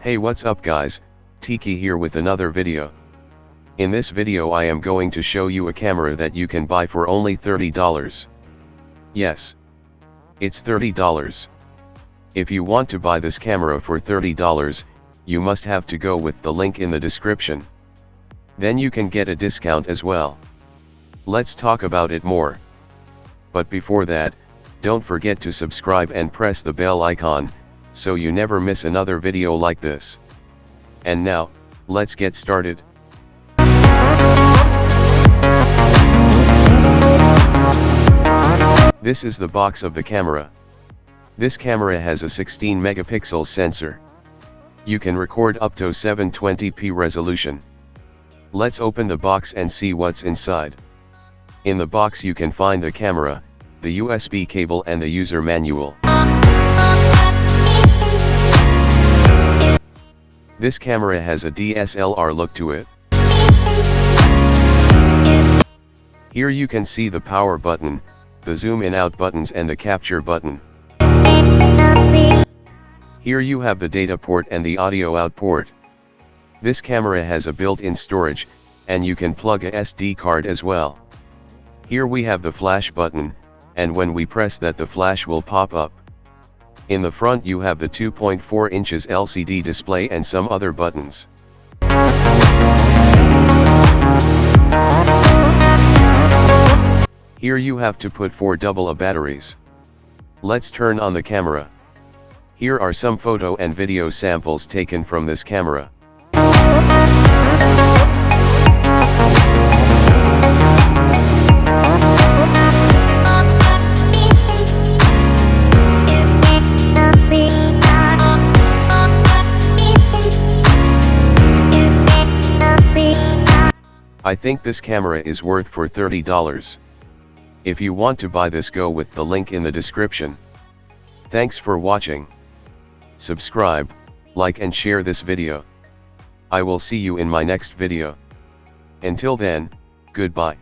Hey, what's up guys, Tiki here with another video. In this video I am going to show you a camera that you can buy for only $30. Yes, it's $30. If you want to buy this camera for $30, you must have to go with the link in the description. Then you can get a discount as well. Let's talk about it more. But before that, don't forget to subscribe and press the bell icon, so you never miss another video like this. And now, let's get started. This is the box of the camera. This camera has a 16 megapixel sensor. You can record up to 720p resolution. Let's open the box and see what's inside. In the box you can find the camera, the USB cable and the user manual. This camera has a DSLR look to it. Here you can see the power button, the zoom in out buttons and the capture button. Here you have the data port and the audio out port. This camera has a built-in storage, and you can plug a SD card as well. Here we have the flash button, and when we press that the flash will pop up. In the front you have the 2.4 inches LCD display and some other buttons. Here you have to put 4 AA batteries. Let's turn on the camera. Here are some photo and video samples taken from this camera. I think this camera is worth for $30. If you want to buy this, go with the link in the description. Thanks for watching. Subscribe, like and share this video. I will see you in my next video. Until then, goodbye.